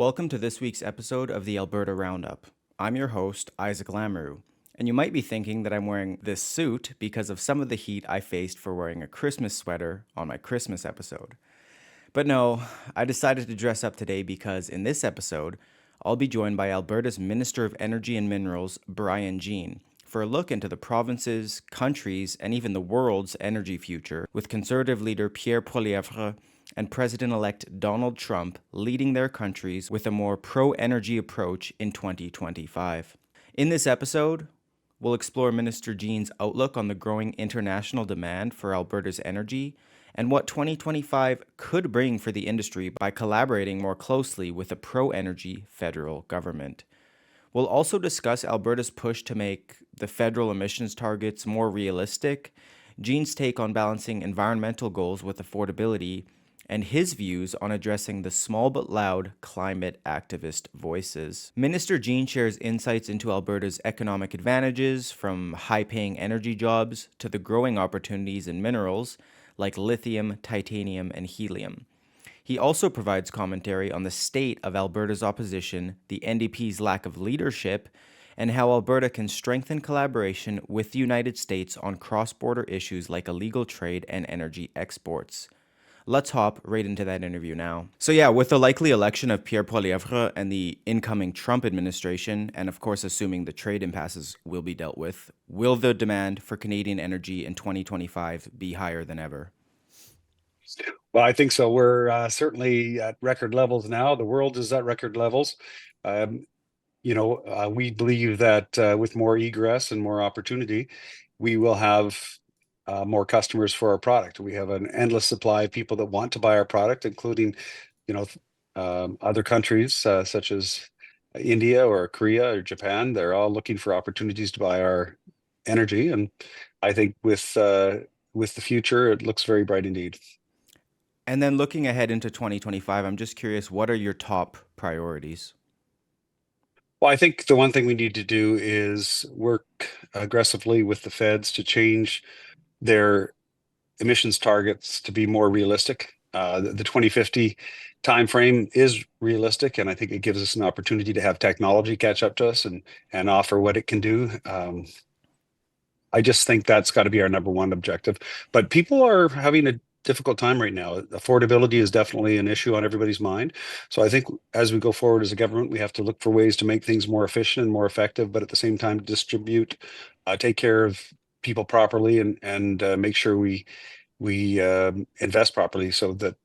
Welcome to this week's episode of the Alberta Roundup. I'm your host, Isaac Lamoureux, and you might be thinking that I'm wearing this suit because of some of the heat I faced for wearing a Christmas sweater on my Christmas episode. But no, I decided to dress up today because in this episode, I'll be joined by Alberta's Minister of Energy and Minerals, Brian Jean, for a look into the province's, country's, and even the world's energy future, with Conservative leader Pierre Poilievre and President-elect Donald Trump leading their countries with a more pro-energy approach in 2025. In this episode, we'll explore Minister Jean's outlook on the growing international demand for Alberta's energy and what 2025 could bring for the industry by collaborating more closely with a pro-energy federal government. We'll also discuss Alberta's push to make the federal emissions targets more realistic, Jean's take on balancing environmental goals with affordability, and his views on addressing the small but loud climate activist voices. Minister Jean shares insights into Alberta's economic advantages, from high-paying energy jobs to the growing opportunities in minerals like lithium, titanium, and helium. He also provides commentary on the state of Alberta's opposition, the NDP's lack of leadership, and how Alberta can strengthen collaboration with the United States on cross-border issues like illegal trade and energy exports. Let's hop right into that interview now. So yeah, with the likely election of Pierre Poilievre and the incoming Trump administration, and of course assuming the trade impasses will be dealt with, will the demand for Canadian energy in 2025 be higher than ever? Well, I think so. We're certainly at record levels now. The world is at record levels. Um, we believe that with more egress and more opportunity, we will have more customers for our product. We have an endless supply of people that want to buy our product, including, you know, other countries such as India or Korea or Japan. They're all looking for opportunities to buy our energy, and I think with the future, it looks very bright indeed. And then looking ahead into 2025, I'm just curious, what are your top priorities? Well, I think the one thing we need to do is work aggressively with the feds to change their emissions targets to be more realistic. The 2050 timeframe is realistic, and I think it gives us an opportunity to have technology catch up to us and offer what it can do. I just think that's got to be our number one objective. But people are having a difficult time right now. Affordability is definitely an issue on everybody's mind. So I think as we go forward as a government, we have to look for ways to make things more efficient and more effective, but at the same time distribute, take care of people properly, and make sure we invest properly so that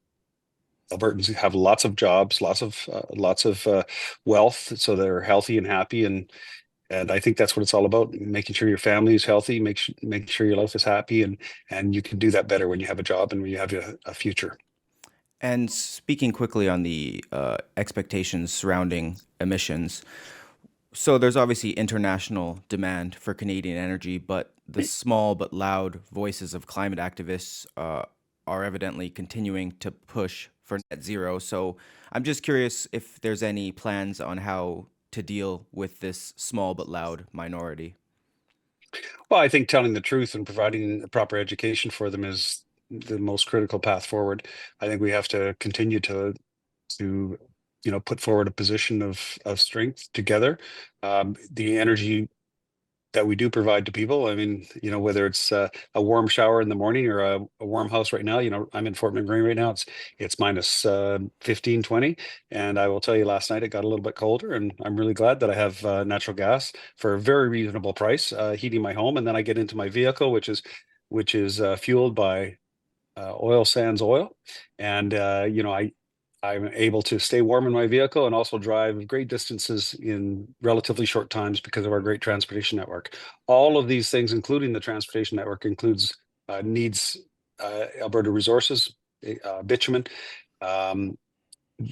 Albertans have lots of jobs, lots of wealth, so they're healthy and happy, and I think that's what it's all about: making sure your family is healthy, make sure your life is happy, and you can do that better when you have a job and when you have a future. And speaking quickly on the expectations surrounding emissions, so there's obviously international demand for Canadian energy, but the small but loud voices of climate activists are evidently continuing to push for net zero. So I'm just curious if there's any plans on how to deal with this small but loud minority. Well, I think telling the truth and providing a proper education for them is the most critical path forward. I think we have to continue to put forward a position of strength together. The energy that we do provide to people. I mean, whether it's a warm shower in the morning or a warm house right now. I'm in Fort McMurray right now. It's minus 15, 20. And I will tell you, last night it got a little bit colder, and I'm really glad that I have natural gas for a very reasonable price, heating my home. And then I get into my vehicle, which is fueled by oil sands oil. And I'm able to stay warm in my vehicle and also drive great distances in relatively short times because of our great transportation network. All of these things, including the transportation network, needs Alberta resources, bitumen. Um,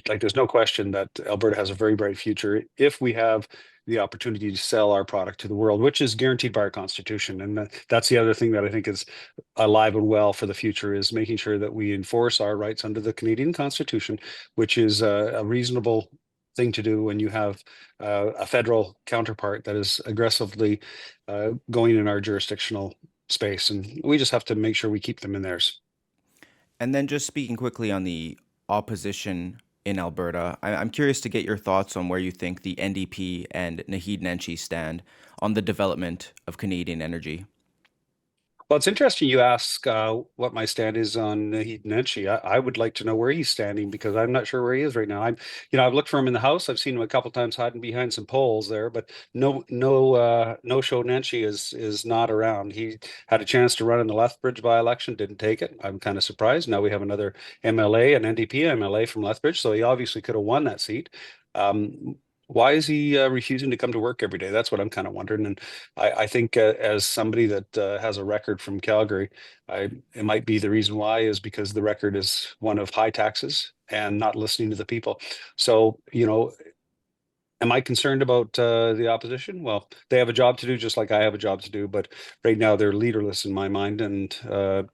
like there's no question that Alberta has a very bright future if we have the opportunity to sell our product to the world, which is guaranteed by our constitution. And that's the other thing that I think is alive and well for the future, is making sure that we enforce our rights under the Canadian Constitution, which is a reasonable thing to do when you have a federal counterpart that is aggressively going in our jurisdictional space. And we just have to make sure we keep them in theirs. And then just speaking quickly on the opposition in Alberta. I'm curious to get your thoughts on where you think the NDP and Naheed Nenshi stand on the development of Canadian energy. Well, it's interesting you ask what my stand is on Nenshi. I would like to know where he's standing because I'm not sure where he is right now. I've looked for him in the house. I've seen him a couple times hiding behind some poles there, but no show Nenshi is not around. He had a chance to run in the Lethbridge by-election, didn't take it. I'm kind of surprised. Now we have another MLA, an NDP MLA from Lethbridge, so he obviously could have won that seat. Why is he refusing to come to work every day? That's what I'm kind of wondering. And I think as somebody that has a record from Calgary, it might be the reason why is because the record is one of high taxes and not listening to the people. So, am I concerned about the opposition? Well, they have a job to do, just like I have a job to do. But right now, they're leaderless in my mind, and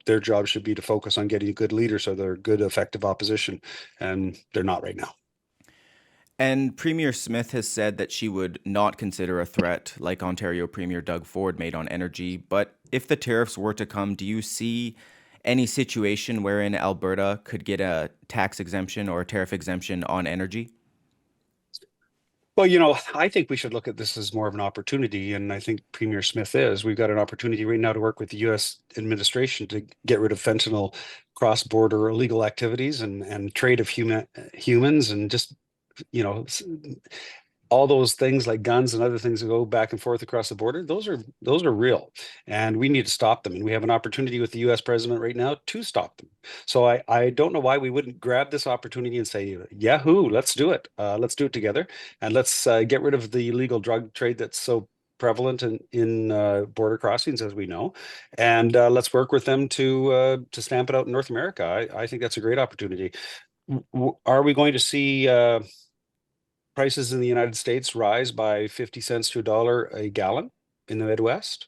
their job should be to focus on getting a good leader, so they're good, effective opposition, and they're not right now. And Premier Smith has said that she would not consider a threat like Ontario Premier Doug Ford made on energy. But if the tariffs were to come, do you see any situation wherein Alberta could get a tax exemption or a tariff exemption on energy? Well, I think we should look at this as more of an opportunity, and I think Premier Smith is. We've got an opportunity right now to work with the U.S. administration to get rid of fentanyl cross-border illegal activities and trade of humans, and just you know all those things like guns and other things that go back and forth across the border, those are real, and we need to stop them. And we have an opportunity with the U.S. president right now to stop them. So I don't know why we wouldn't grab this opportunity and say, Yahoo, let's do it. Let's do it together, and let's get rid of the illegal drug trade that's so prevalent in border crossings, as we know, and let's work with them to stamp it out in North America. I think that's a great opportunity. Are we going to see prices in the United States rise by 50 cents to $1 a gallon in the Midwest?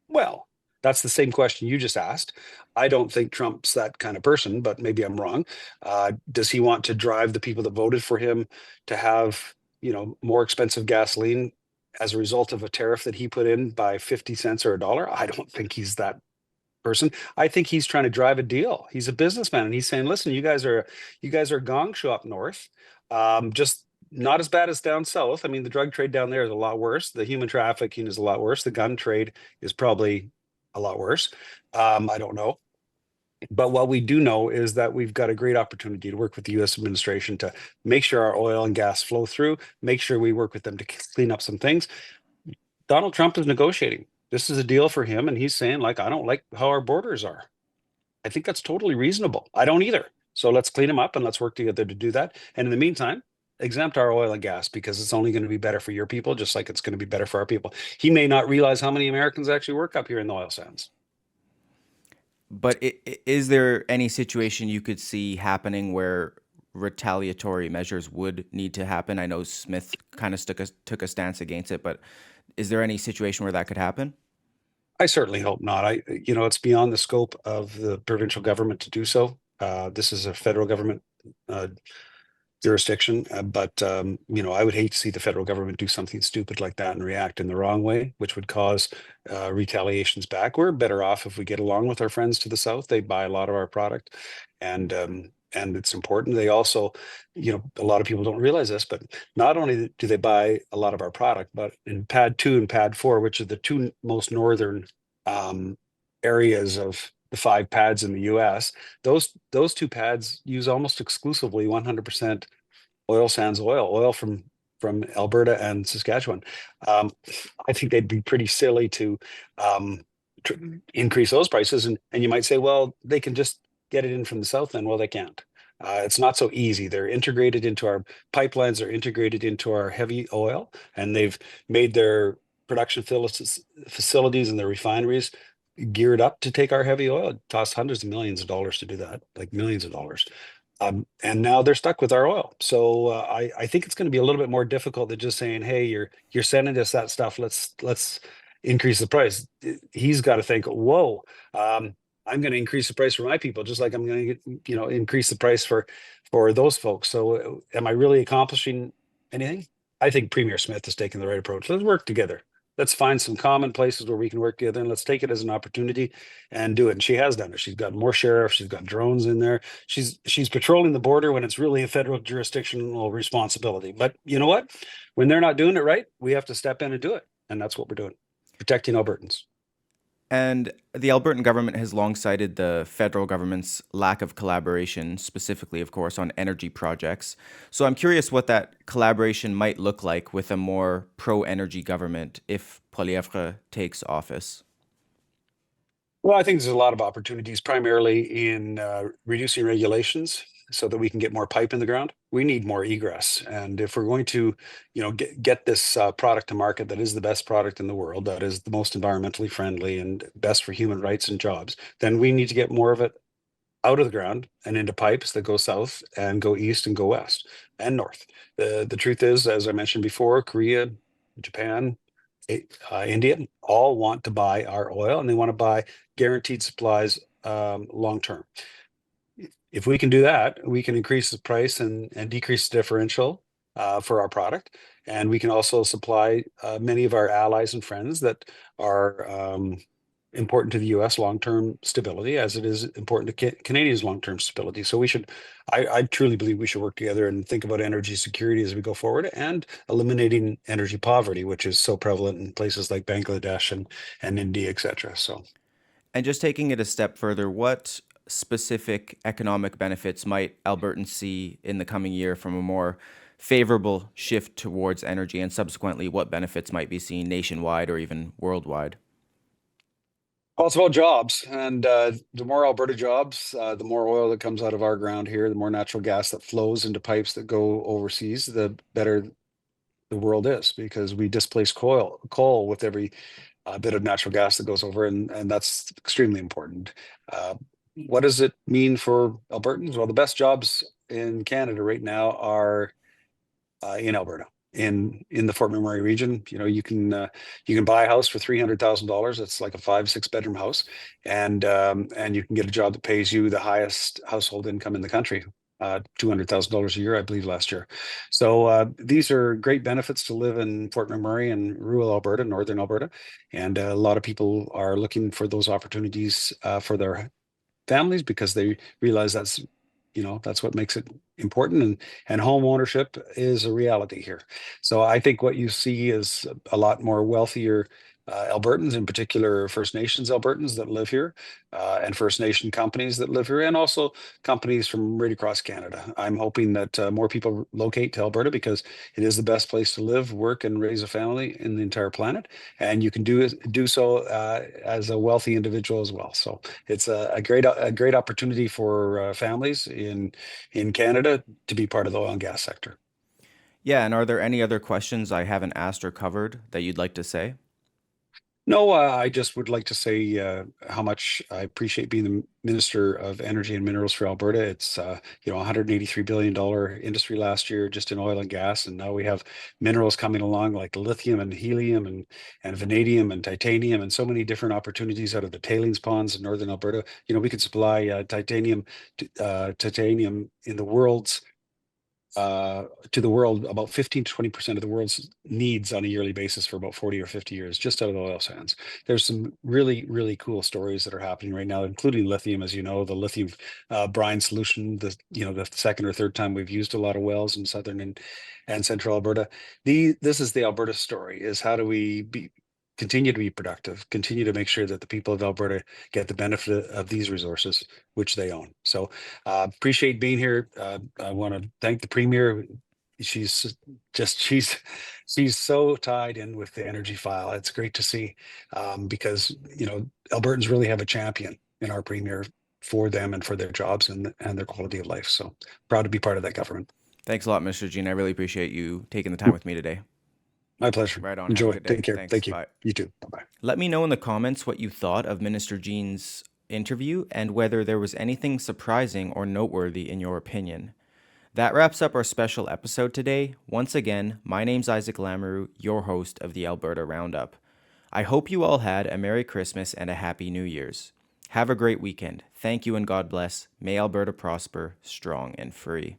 Well, that's the same question you just asked. I don't think Trump's that kind of person, but maybe I'm wrong. Does he want to drive the people that voted for him to have, more expensive gasoline as a result of a tariff that he put in by 50 cents or $1? I don't think he's that person. I think he's trying to drive a deal. He's a businessman, and he's saying, "Listen, you guys are gong show up north, just not as bad as down south. I mean, the drug trade down there is a lot worse. The human trafficking is a lot worse. The gun trade is probably a lot worse. I don't know." But what we do know is that we've got a great opportunity to work with the U.S. administration to make sure our oil and gas flow through, make sure we work with them to clean up some things. Donald Trump is negotiating. This is a deal for him, and he's saying, like, I don't like how our borders are. I think that's totally reasonable. I don't either. So let's clean them up and let's work together to do that. And in the meantime, exempt our oil and gas because it's only going to be better for your people, just like it's going to be better for our people. He may not realize how many Americans actually work up here in the oil sands. But is there any situation you could see happening where retaliatory measures would need to happen? I know Smith kind of took a stance against it, but is there any situation where that could happen? I certainly hope not. It's beyond the scope of the provincial government to do so. This is a federal government uh, jurisdiction. But I would hate to see the federal government do something stupid like that and react in the wrong way, which would cause retaliations back. We're better off if we get along with our friends to the south. They buy a lot of our product, and it's important. They also, a lot of people don't realize this, but not only do they buy a lot of our product, but in Pad 2 and Pad 4, which are the two most northern areas of the 5 pads in the US, those two pads use almost exclusively 100% oil sands oil from Alberta and Saskatchewan. Um, I think they'd be pretty silly to um, tr increase those prices, and you might say, well, they can just get it in from the south. Then, well, they can't. It's not so easy. They're integrated into our pipelines. They're integrated into our heavy oil, and they've made their production facilities and their refineries geared up to take our heavy oil. It costs hundreds of millions of dollars to do that, like millions of dollars. And now they're stuck with our oil. So I think it's going to be a little bit more difficult than just saying, "Hey, you're sending us that stuff. Let's increase the price." He's got to think, "Whoa, I'm going to increase the price for my people, just like I'm going to, increase the price for those folks." So am I really accomplishing anything? I think Premier Smith is taking the right approach. Let's work together. let's find some common places where we can work together, and let's take it as an opportunity and do it. And she has done it. She's got more sheriffs, she's got drones in there. She's patrolling the border when it's really a federal jurisdictional responsibility. But you know what? When they're not doing it right, we have to step in and do it. And that's what we're doing, protecting Albertans. And the Albertan government has long cited the federal government's lack of collaboration, specifically, of course, on energy projects. So I'm curious what that collaboration might look like with a more pro-energy government if Poilievre takes office. Well, I think there's a lot of opportunities, primarily in reducing regulations so that we can get more pipe in the ground. We need more egress. And if we're going to, get this product to market that is the best product in the world, that is the most environmentally friendly and best for human rights and jobs, then we need to get more of it out of the ground and into pipes that go south and go east and go west and north. The truth is, as I mentioned before, Korea, Japan, India all want to buy our oil, and they want to buy guaranteed supplies long term. If we can do that, we can increase the price and decrease the differential for our product. And we can also supply many of our allies and friends that are important to the US long-term stability, as it is important to Canadians' long-term stability. So I truly believe we should work together and think about energy security as we go forward, and eliminating energy poverty, which is so prevalent in places like Bangladesh and India, et cetera. So And just taking it a step further, what specific economic benefits might Albertans see in the coming year from a more favorable shift towards energy, and subsequently, what benefits might be seen nationwide or even worldwide? well, it's about jobs, and the more Alberta jobs, the more oil that comes out of our ground here, the more natural gas that flows into pipes that go overseas, the better the world is, because we displace coal with every bit of natural gas that goes over, and that's extremely important. Uh, what does it mean for Albertans? Well, the best jobs in Canada right now are in Alberta, in the Fort McMurray region. You can buy a house for $300,000. It's like a 5-6 bedroom house, and you can get a job that pays you the highest household income in the country. $200,000 a year, I believe, last year. So these are great benefits to live in Fort McMurray and rural Alberta, northern Alberta, and a lot of people are looking for those opportunities for their families, because they realize that's what makes it important, and home ownership is a reality here. So I think what you see is a lot more wealthier Albertans, in particular First Nations Albertans that live here, and First Nation companies that live here, and also companies from right across Canada. I'm hoping that more people locate to Alberta, because it is the best place to live, work, and raise a family in the entire planet, and you can do so as a wealthy individual as well. So it's a great opportunity for families in Canada to be part of the oil and gas sector. Yeah, and are there any other questions I haven't asked or covered that you'd like to say? No, I just would like to say how much I appreciate being the Minister of Energy and Minerals for Alberta. It's $183 billion industry last year just in oil and gas, and now we have minerals coming along like lithium and helium and vanadium and titanium, and so many different opportunities out of the tailings ponds in northern Alberta. We could supply titanium in the world's to the world, about 15 to 20% of the world's needs on a yearly basis for about 40 or 50 years, just out of the oil sands. There's some really, really cool stories that are happening right now, including lithium. As you know, the lithium brine solution, the second or third time we've used a lot of wells in southern and central Alberta. This is the Alberta story, is how do we continue to be productive, continue to make sure that the people of Alberta get the benefit of these resources, which they own. So appreciate being here. I want to thank the Premier. She's she's so tied in with the energy file. It's great to see, because Albertans really have a champion in our Premier for them and for their jobs and their quality of life. So proud to be part of that government. Thanks a lot, Mr. Jean. I really appreciate you taking the time with me today. My pleasure. Right on. Have a Enjoy. good day. Take care. Thanks. Thank you. Bye. You too. Bye-bye. Let me know in the comments what you thought of Minister Jean's interview and whether there was anything surprising or noteworthy in your opinion. That wraps up our special episode today. Once again, my name's Isaac Lamoureux, your host of the Alberta Roundup. I hope you all had a Merry Christmas and a Happy New Year's. Have a great weekend. Thank you and God bless. May Alberta prosper, strong and free.